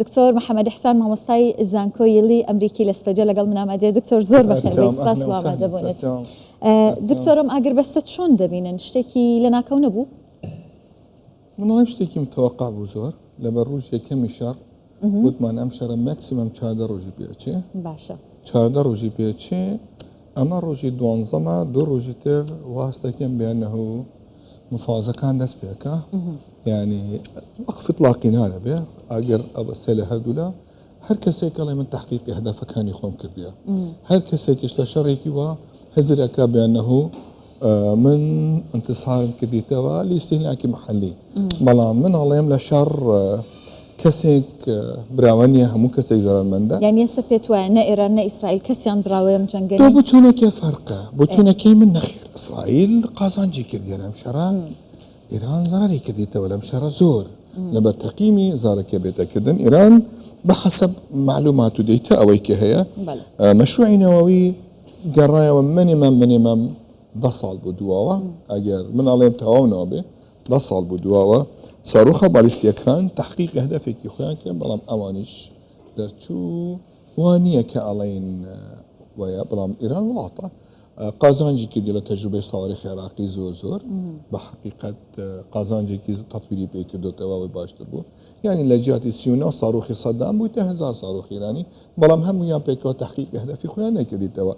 دکتۆر محەممەد ئیحسان مامۆستای زانکۆیلی ئەمریکی لە ستۆدیۆ لەگەڵ منامەدێ دکتۆر زۆر بەخێر سپاس بۆ ئامادەبوونت. دکتۆرم ئاگر بەستە چۆن دەبینن شتێکی لە ناکەو نەبوو؟ منڵێم شتێکی متەوەقع بوو زۆر لەبەر ڕۆژ یەکەمی شەڕ وتمان ئەم شەڕە مەکسیمەم 14 ڕۆژی پێچێ باشە 14 ڕۆژی پێچێ ئەمە ڕۆژی 12 دوو ڕۆژی تر واستەکەم بێنەه و مفازەکان دەست پێکە یعنی وەقف إطلاقی نابێ ئەگەر ئەبەستێ لە هەردوولا هەر کەسێک ئەڵێ من تحقیقی هەدەفەکانی خۆم کردیە هەر کەسێکیش لە شەڕێکی وە هەزرەکە بێنەه من انتصارم کردیتەوە لیستیلاکی محلی بەڵام من ئەڵێم لە شەڕ کەسێک براوە نییە هەموو کەسێک زەرمەندە یعنی ئێستا پێت وایە نە ئێران نە ئیسرائیل کەسیان براوەیەم جەنگەی تۆ بچوونێکی فەرقە بچوونەکەی من نەخێر ئیسرائیل قازانجی کردیە لەم شەڕە ئێران زەرری کردیتەوە لەم شەڕە زۆر لەبەر تەقیمی زارەکە بێتەکردن ئێران بەحەسەب معلومات و دەیتە ئەوەی کە هەیە مەشروعی نەوەوی گەڕایەوە منیمەم 10 ساڵ بوو دووەوە ئەگەر من ئەڵێم تەواو نابێ 10 ساڵ بوو دووەوە ساروخە بالیستیەکان تحقیق هەدەفێکی خۆیان کرد بەڵام ئەوانیش دەرچوو وانییە کە ئەڵێن وایە بەڵام ئێران وڵاتە قازانجی کردی لە تەجروبەی ساوەڕێخی عێراقی زۆر بە حقیقت قازانجێکی تەطویری پێ کردوتەوە باشتر بوو یعنی لە جیاتی 39 ساروخی سەدام بوویتە 1000 ساروخی ایرانی بەڵام هەموویان پێکەوە تحقیق هەدەفی خۆیان نەکردیتەوە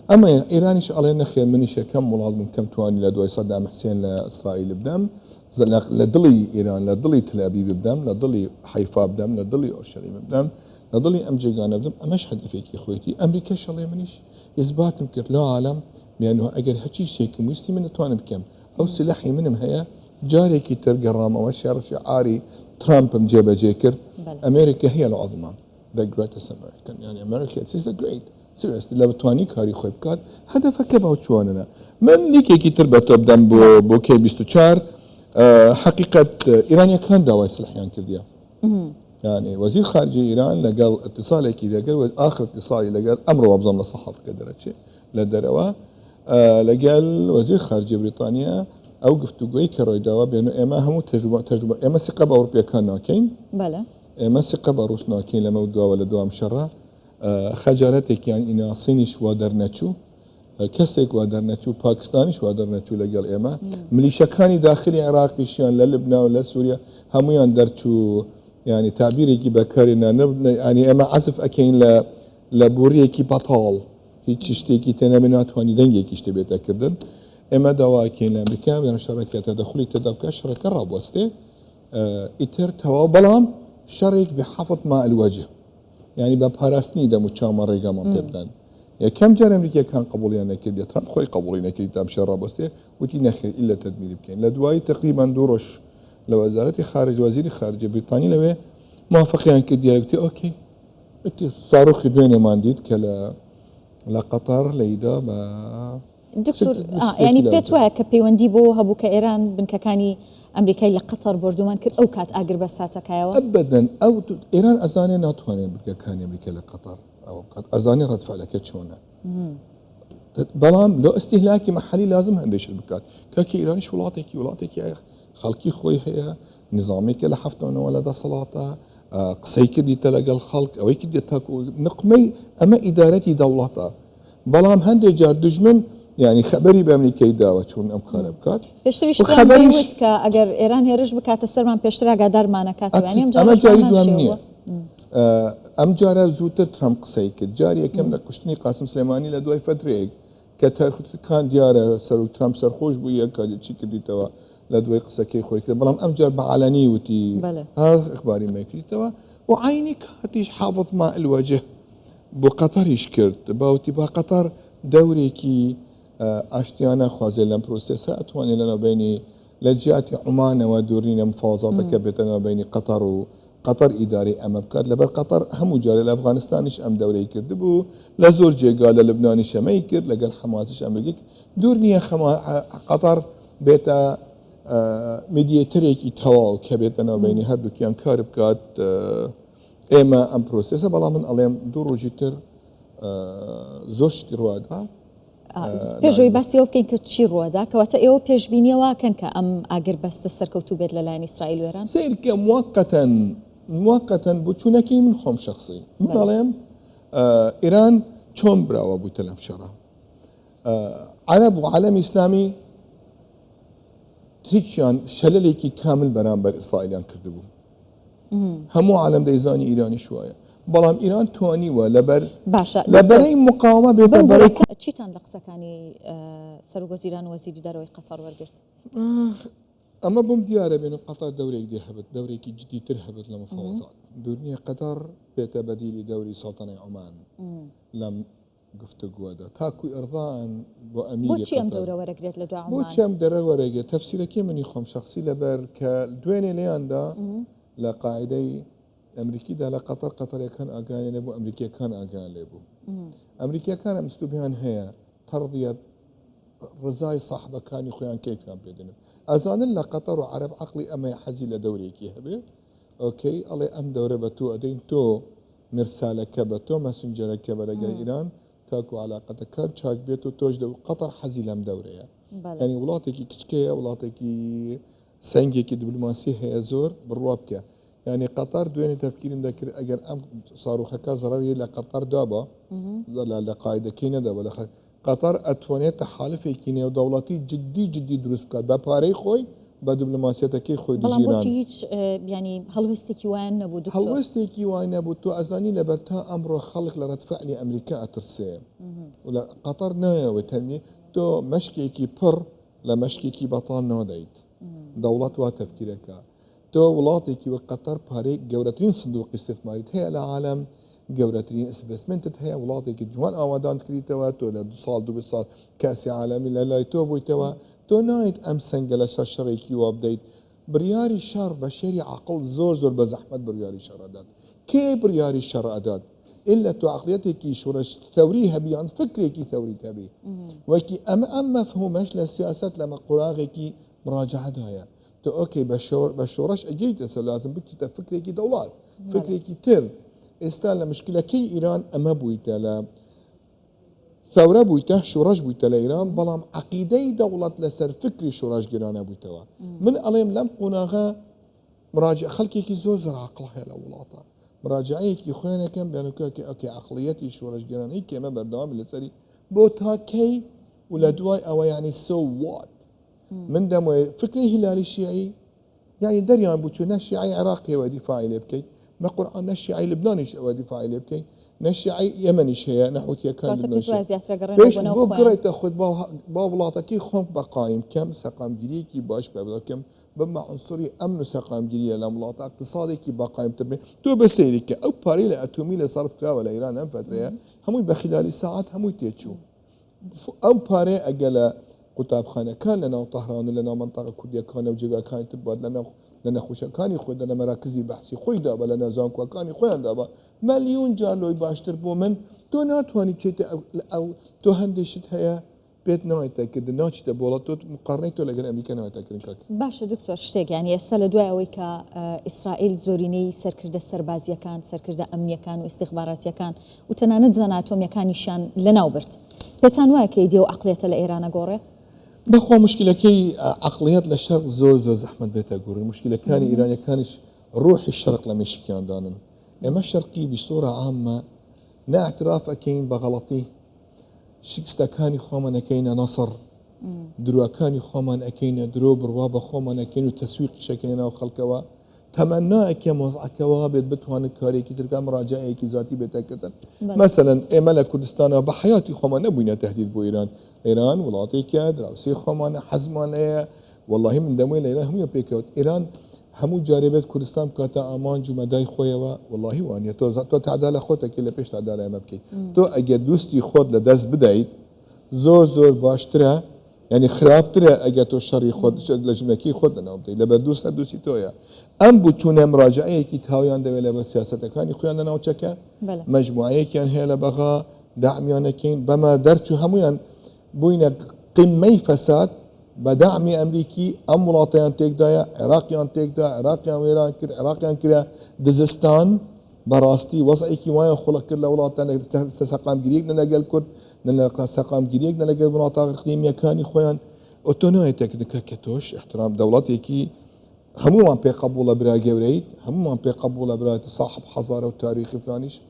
ئەمە ئێرانیش ئەڵێ نەخێر منیش یەکەم وڵات بووم کەم توانی لە دوای سەدام حسێن لە ئیسرائیل بدەم لە دڵی ئێران لە دڵی تەل‌ئەبیب بدەم لە دڵی حەیفا بدەم لە دڵی ئۆرشەلیم بدەم لە دڵی ئەم جێگانە بدەم ئەمەش هەدەفێکی خۆیەتی ئەمریکاش ئەڵێ منیش ئیثباتم کرد لە عالەم میانەوە ئەگەر هەچی شتێکم ویستی من دەتوانم بکەم ئەو سلاحی منم هەیە جارێکی تر گەڕامەوە شعاری ترامپم جێبەجێ کرد ئەمریکا هەیە لە عەظمە the greatest American يعني America is the great seriously لە بتوانی کاری خۆی بکات هەدەفەکە باو چۆنە من لیکێکی تر بە تۆ بدەم بۆ کێ 24 حقیقت ئیرانیەکان داوای سلاحیان کردیە يعني وزير خارجية إيران لقال اتصالي كذا قال آخر اتصالي لقال أمر وابظم للصحافة كدرت شيء لدروا لقال وزير خارجية بريطانيا أوقف تقوي كرويدوا بأنه إما هم تجربة إما ثقة بأوروبيا كان ناكين بلى إما ثقة بروس ناكين لما ودوا ولا دوام شرة خجالتك يعني إن صينيش وادرناتشو كسك وادرناتشو باكستانيش وادرناتشو لقال إما مليشة كاني داخلي عراقي شان للبنان ولا سوريا هم يندرتشو يعني تعبيري كي بكارنا يعني أما عزف أكين لبوريكي بطال هيك شتيكي تنامينات واني دنجي كي اشتبه تكردن أما دواء كين لأمريكا بين شركة تدخلي تدبك شركة رابوستي إتر توا بلام شريك بحفظ ماء الوجه يعني ببارسني دا متشامر ريقا منطبتان يعني كم جار أمريكا كان قبوليا نكرد ترامب خوي قبوليا نكرد تامشي رابوستي وتي نخير إلا تدمير بكين لدواي تقريبا دوروش لوزارة خارج وزير خارجية بريطانيا لو موافقين كديالكتي أوكي أنت صاروخ دويني مانديد كلا لقطر ليدا ما دكتور يعني بيتوا كبيوندي بو هبو كإيران بنككاني أمريكا لقطر بردومان كر أو كات أجر بساتك أيوة أبدا أو إيران أزاني ناتواني بنككاني أمريكا لقطر أو قد أزاني رد فعلك تشونا بلام لو استهلاكي محلي لازم هنديش البكات كاكي إيراني شو ولاتك يا خلقي خوي هي نظامي كلا حفتون ولا دا صلاة قصي كدي تلقى الخلق أو كدي تاكو نقمي أما إدارتي دولتها بلام هندي جار دجمن يعني خبري بأمريكا داوة شون أم خارب كات بيشتري بيوت كا أجر إيران هيرج بكات السرمان بيشتري قدر ما نكات يعني أما جاري دوامنية أم جارا زوتر ترامب قصي كد جاري كم لكشتني قاسم سليماني لدواي فترة كان ديارة سرو ترامب سرخوش بويا كاجي تشي كدي توا لدوي قصة كي خوي كده بلام أمجر بعلني وتي هذا إخباري ما يكري توا وعيني كاتيش حافظ ماء الوجه بقطر يشكرت باوتي بقطر دوري كي أشتيانا خوازي لم بروسيسا أتواني لنا بيني لجات عمان ودورين مفاوضات كبتنا بين قطر وقطر إداري أما بكات لبر قطر هم جاري لأفغانستانيش أم دوري كردبو لزور قال لبنانيش ما يكرد لقال حماسيش أمريكي دورني قطر بيتا مدیاترێکی تەواو کە بێتەنەوە بینی هەردووکیان کار بکات ئێمە ئەم پرۆسێسە بەڵام من ئەڵێم دوو ڕۆژی تر زۆر شتی ڕوادا پێشەوەی باسیەوە بکەین کە چی ڕوادا کەواتە ئێوە پێشبینیەوەکەن کە ئەم ئاگر بەستە سەرکەوتوو بێت لەلایەن ئیسرائیل و ئێران سیر کە موقتەن موقتا بوچونكي من خۆم شخصي من بەڵێم ئێران چۆن براوە بوویتە لەم شەڕە عەرەب و عالەمی ئیسلامی هیچیان شەلەلێکی کامل بەرامبەر ئیسرائیلیان کردبوو هەموو عالەم دەیزانی ئیرانیش وایە بەڵام ئیران توانیوە لەبەرەی مقاومە بێتە بەرەی چیتان لە قسەکانی سەرۆکوەزیران و وەزیری دەرەوەی قەتەر وەرگرت ئەمە بۆم دیارە بێن و قەتەر دەورێک دێ هەبێت دەورێکی جدیتر هەبێت لە مفاوزات دوور نییە قەتەر بێتە بەدیلی دەوری سەڵتەنەی عومان لەم گفتوگووەدا تاکوی ئەرضان بۆ ئەمیری بۆچی ئەم دەورە وەرەگرێت لە دو عومان بۆچی ئەم دەرە وەرەگرێت تەفسیرەکەی منی خۆم شخصی لەبەر کە دوێنێ لێیاندا لە قاعدەی ئەمریکیدا لە قەتەرەکان ئاگانێ نەبوو ئەمریکیەکان ئاگان لێبوو ئەمریکیەکان ئەمستوبیان هەیە تەڕضیەت ڕزای ساحبەکانی خۆیان کەیفیان پێدەنن ئەزانن لە قەتەر و عەرەب عەقڵی ئەمەی حەزی لە دەورێکی هەبێ ئۆکەی ئەڵێ ئەم دەورە بە تۆ ئەدەین تۆ مرسالەکە بە تۆ مەسنجەرەکە بە لەگەڵ ئیران تاکو علاقەتەکان چاک بێت و تۆش قەتەر حەزی لەم دەورەیە ینی وڵاتێکی کچکەیە وڵاتێکی سەنگێکی دیبلۆماسی هەیە زۆر بڕوا بکە ینی قەتەر دوێنێ تەفکیرم دەکرد ئەگەر ئەم ساروخەکە زەڕەوی لە قەتەر دابە لە قاعدەکەی نەدەبە لە قەتەر ئەتوانێت تەحالفێکی نێودەوڵەتی جدی دروست بکات بە پارەی خۆی بە دیبلۆماسیەتەکەی خۆی دژیران هیچ ینی هەڵوێستێکی وایان نەبوو هەڵوێستێکی وای نەبوو تۆ ئەزانی لەبەر تا ئەمڕۆ خەڵک لە ڕەتفعلی ئەمریکا ئەترسێ لە قەتەر نایەوە تەنمی تۆ مەشکێکی پڕ لە مەشکێکی بەتان نادەیت دەوڵەت وا تەفکیرەکە تۆ وڵاتێکی وە قەتەر پارەی گەورەترین سندوقی استثماریت هەیە لە عالەم گەورەترین ئینڤستمنتت هەیە وڵاتێکی جوان ئاوادان کریتەوە تۆ لە 2 ساڵ کاسی عالەمی لە لای تۆ بوویتەوە تۆ نایت ئەم سەنگە لە سەر شەڕێکی وا بدەیت بڕیاری شەڕ بە شێری عەقڵ زۆر بە زەحمەت بڕیاری شەڕ ئەدات کێ بڕیاری شەڕ ئەدات إلا تو عقليتك شورش ثوريها بيان فكرك ثوري تبي وكي أما مفهومش للسياسات لما قراغك مراجعة هيا تو أوكي بشورش أجيت لازم بك فكرك دولار فكرك تر استال مشكلة كي إيران أما بويتا لا ثورة بويتا شورش بويتا لإيران بلام عقيدة دولة لسر فكري شورش جيران بويتا من أليم لم قناغا مراجع خلقك زوزر عقلها لولاطا مراجعيكي خوينا كم بيانو اوكي عقليتي شورش جيران هيك ما بردوام لسري بوتا كي ولا دواي او يعني سو وات من دم فكري هلالي الشيعي يعني دريان بوتو نشيعي عراقي ودفاعي لبكي ما قرآن نشيعي لبناني ودفاعي لبكي نشيعي يمني شيء نحوتي كان ليش بو قريت اخذ باولاتكي خم بقايم كم سقام جريكي باش كم بما عنصري امن سقام جريه لملاط اقتصادي كي بقايم تربي تو بسيرك او باري لاتومي لصرف ترا ولا ايران هم فتره هم بخلال ساعات هم تيتشو او باري اجل قطاب خانه كان لنا طهران لنا منطقه كرديه كان وجا كان تباد لنا خوش كان يخد لنا مراكزي بحثي خوي دابا لنا زانكو كان خويا دابا مليون جالوي باشتر بومن تو ناتواني تشيت او تو هندشت هيا بيت نايتاكد ناچ دبولاتو مقارنيتو لەگەڵ ئەمریکا نايتاکردن کاک باشە دکتۆر شتێک یعنی ئێستا لە دوای ئەوەی کە ئیسرائیل زۆرینەی سەرکردە سەربازیەکان سەرکردە ئەمنیەکان و استیخباراتیەکان و تەنانەت زەن ئاتۆمیەکانیشان لەناو برد پێتان وایە کە ئیدێ و عەقڵیەتە لە ئێرانە گۆڕێ بەخوا مشکلەکەی عەقڵیەت لە شەرق زۆر زەحمەت بێتە گۆڕی مشکلەکانی ئیرانیەکانیش ڕۆحی شەرق لە مێشکیاندانن ئێمە شەرقی بصورة عامة ناعتراف ئەکەین بە غەڵەتی شکستەکانی خۆمان ئەەکەینە نەسەر دروەکانی خۆمان ئەەکەینە درۆ بڕوا بە خۆمان ئەەکەین و تەسویقی شەکەینەوە خەڵکەوە تەمەناکە مۆزعەکەەوە بێت بتوانێت کارێکی ترگا مراجعەیەکی ذاتی بێتەکردن مەسەلەن ئێمە لە کوردستانەوە بە حیاتی خۆمان نەبووینە تهدید بۆ ئێران وڵاتێکە دراوسێ خۆمانە حەزمان هەیە والله من دەمووی لە ئێران هەموویە پێکەوت ئێران هەموو جارێبێت کوردستان بکاتە ئامان جومەدای خۆیەوە والله وانە تۆ تعدا لە خۆتەکە لە پێش تعدا لە ئێمە بکەیت تۆ ئەگەر دوستی خۆت لە دەست بدەیت زۆر باشترە ینی خراپترە ئەگە تۆ شەڕی خۆت لە ژمەکی خۆت لەناو بدەیت لەبەر دوست دوستی تۆیە ئەم بچوونە مراجعەیەکی تاویان دەوێت لەبەر سیاسەتەکانی خۆیان لە ناوچەکە مەجموعەیەکیان هەیە لە بەغا داعمیانەکەین بەمە دەرچوو هەمویان بووینە قمەی فەساد بدعمي أمريكي أم ولاطيان تيكدايا عراقيان تيكدا عراقيان ويران كر عراقيان كرا دزستان براستي وضعي كي وين خلق كل ولاطيان تسقام جريك نلاقي كرد نلاقي سقام جريك نلاقي ولاطيان إقليمية كاني خويان أوتونومية تكنيكا كتوش احترام دولتي كي همومان بي قبول برا جوريد همومان بي قبول برا صاحب حضاره وتاريخ فلانيش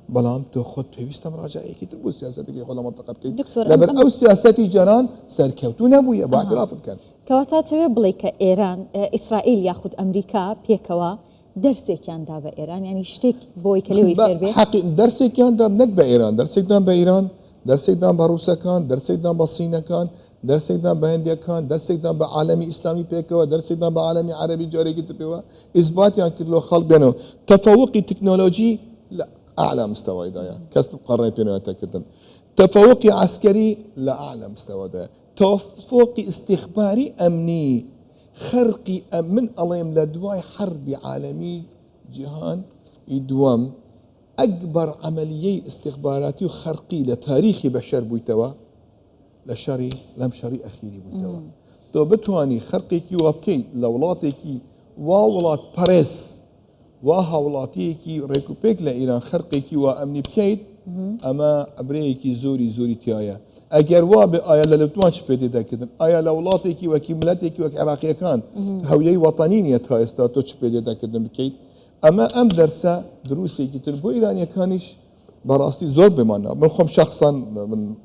بلام تو خود بيست مراجعه كي تبو سياستك يقول منطقه بكي لبر او سياستي جران سركوتو نبويه باعتراف كان كواتاتوي بليك ايران اسرائيل ياخذ امريكا بيكوا درسك كان دابا ايران يعني شتيك بوي كليوي فيربي حقي درسك كان داب نك بايران درسك دام بايران درسك دام بروسيا كان درسك دام بالصين كان درسك دام بهنديا كان درسك دام بعالمي اسلامي بيكوا درسك دام بعالمي عربي جاري كتبوا اثبات يعني كله خلق بينه تفوقي تكنولوجي لا اعلى مستوى ده كسب قرني بينه تاكد تفوقي عسكري لا اعلى مستوى ده تفوقي استخباري امني خرقي من الله لدواي حرب عالمي جهان يدوم أكبر عملية استخباراتي وخرقي لتاريخ بشر بويتوا لشري لم شري أخيري بويتوا تو بتواني خرقي كي وابكي لولاتي كي وولات باريس وهولاتي كي ريكوبيك لإيران خرقي كي وأمني بكيت أما أبريكي زوري تيايا اگر وا به آیا للتوان شپیده دکتن آیا لولاتی کی و کی ملتی کی و عراقی کان هویه وطنینیت ها استاتو شپیده دکتن بکید اما ام درسا دروسی کی تر بو ایرانی کانش براستی زور بمانا من خم شخصا من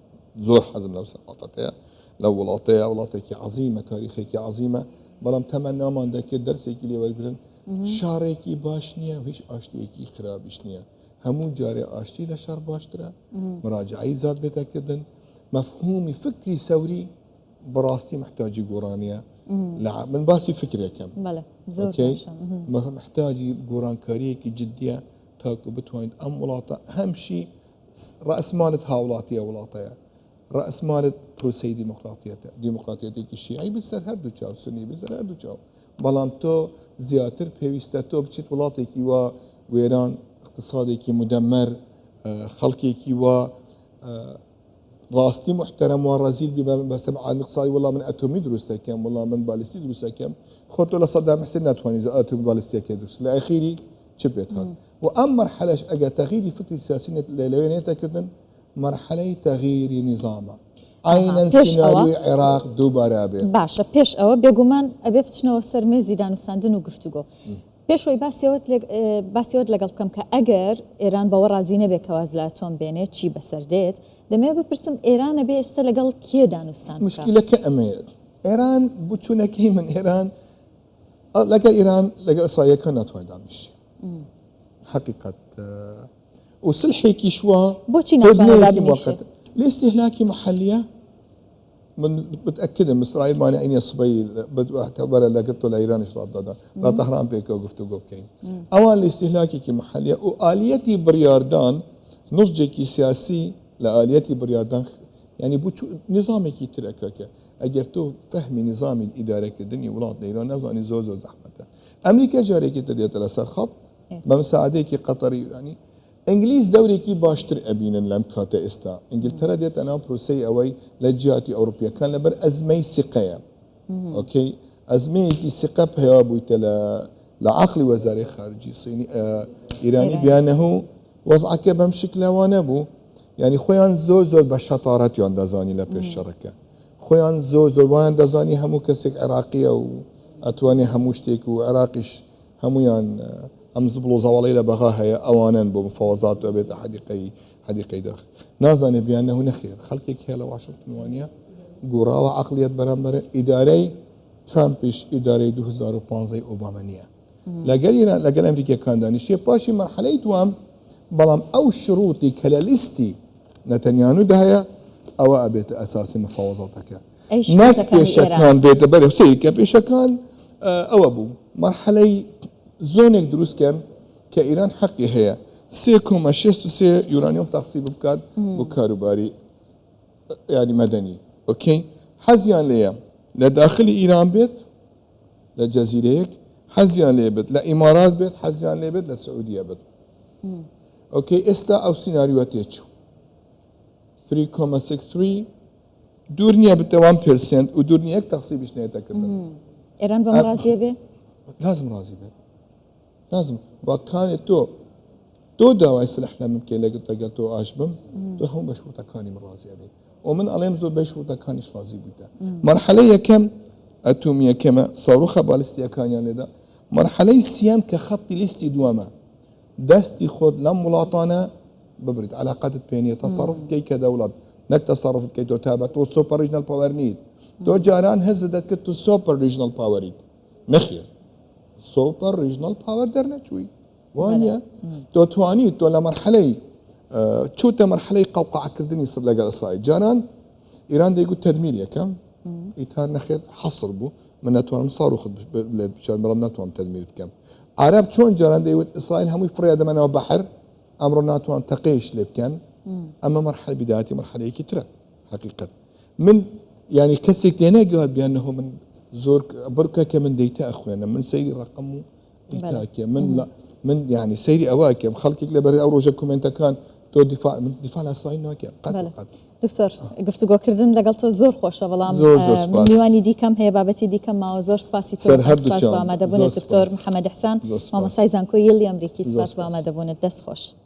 زور حزم لو ثقافتها لولاتی کی عظیمه تاریخی کی عظیمه بلام تمنا من دک درسی کی لیور برن شاری کی باش نیه و هیچ آشتی کی خرابش نیه همون جاری آشتی لشار باشتره مراجعی زاد بتکدن مفهومي فكري ثوري براستي محتاج قرانية لا من باسي فكري كم بله زور اوكي محتاج قران كاريكي جدية تاكو بتوين ام ولاطة اهم شيء راس مالت هاولاتية ولاطية راس مالت بروسي ديمقراطية الشيعي بسر هردو تشاو سني بسر هردو تشاو بلان تو زياتر بيوستا تو بچيت ولاطي كي و ويران اقتصادي كي مدمر خلقي كي و راستي محترم ورزيل بس عن اقتصادي والله من اتومي دروسته كم والله من باليستي دروسته كم خطوا لصدام حسين نتواني اذا اتومي باليستي كدرس لاخيري شبيت هذا وام مرحله اجى تغيير فكري السياسي لوينيتا كدن مرحله تغيير نظامه عينا سيناريو عراق دوباره به باشا بيش او بيغومان ابي بتشنو سرمي زيدان وساندن وقفتوغو پێشەوەی باسیەوەت لەگەڵ بکەم کە ئەگەر ئێران بەوە ڕازی نەبێت کەواز لە ئەتۆم بێنێت چی بەسەردێت دەمەوێت بپرسم ئێرانە بێ ئێستا لەگەڵ کێ دانوستان مشکلەکە ئەمەیە ئێران بچوونەکەی من ئێران لەگەڵ ئێران لەگەڵ ئیسرائیلەکە ناتوانێت دانیشت حقیقەت وسلحێکی شووە بۆچی ناتوانێت دانیشت لاستهلاكي محلية من متأكد من إسرائيل مانع إني صبي بعتبر لقطة لإيران إشراف ضد لا طهران بيك وقفتوا قبكين أوان لاستهلاكي كمحلية وآليتي برياردان نضجي سياسي لآليتي برياردان يعني بوشو نظامي كي تركك أجرتو فهمي نظامي الإدارة كدنيا ولاد إيران نظامي زوزو زحمته أمريكا جاري كي تديت لسر خط بمساعدة كي قطري يعني انجليز دوري كي باشتر ابين لم كاتا استا انجلترا ديت انا بروسي اوي لجهات اوروبيه كان لبر ازمي ثقه اوكي ازمي كي ثقه بها بوت لعقل وزاري خارجي صيني ايراني بانه وضعك بمشكل وانبو يعني خويان زوزو بشطارات يندزاني لبيش الشركه خويان زوزو ويندزاني همو كسك عراقيه واتواني هموشتيك وعراقيش همويان ام زبلو زوالي لبغاها اوانا بمفاوضات وبيت حديقي داخل نازاني بانه نخير خلقك هلا واشنطن وانيا قرا وعقليه برامبر اداري ترامبش اداري 2015 اوبامانيا لقال امريكا كان دانشيه باشي مرحله دوام بلام او شروطي كلاليستي نتنياهو دهيا او ابيت اساس مفاوضاتك نك بيشكان بيت بلد سيك بيشكان او ابو مرحله زونك دروس كان كإيران حقي هي 3.63 يورانيوم تقسيم بكاد بكاروباري يعني مدني اوكي حزيان ليا لداخل ايران بيت لجزيره حزيان ليا بيت لامارات بيت حزيان ليا بيت للسعوديه بيت اوكي استا او سيناريوهات يتشو 3.63 دورنيا بت 1% ودورنيا تقسيم شنو تكدن ايران بمرازيه به لازم راضي به لازم وكان تو دواء سلاح ممكن لقيت تو اشبم تو هم بشروط كاني من راضي به ومن عليهم زول بشروط كانش راضي بيته مرحله كم اتوميه كما صاروخ بالستيه كان يعني ده مرحله سيام كخط ليستي دوما دستي خود لم ملاطانه ببرد علاقات بينيه تصرف كي كدولات نك تصرف كي تتابع تو سوبر ريجنال باور نيد تو جاران هزدت كتو سوبر ريجنال باور نيد مخير سوبر ريجنال باور درنا شوي وانيا تو تواني تو لمرحله شو مرحله قوقعه كردني صدق اسرائيل جاران ايران يقول تدمير يا كم ايثار نخير حصر بو من نتوان صاروخ بشان مرم نتوان تدمير بكم عرب شلون جاران يقول اسرائيل هم يفريا دمنا بحر امر ناتوان تقيش لبكن اما مرحله بدايتي مرحله كتره حقيقه من يعني كسرك لنا قال بانه من زور بركه كمن ديتا اخوينا من سيري رقمه ايتاك من لا من يعني سيري اواك خلقك لبري اوروجكم انت كان تو دفاع من دفاع الاسرائيل نوكي قد دكتور گفتگو کردن لەگەڵ تۆ زۆر خۆشە بەڵام میوانی دیکەم هەیە بابەتی دیکەم ماوە زۆر سپاسی تۆ سپاس بۆ ئامادەبوونت دکتۆر محەممەد حسان مامۆستای زانکۆی یڵی ئەمریکی سپاس بۆ ئامادەبوونت دەست خۆش.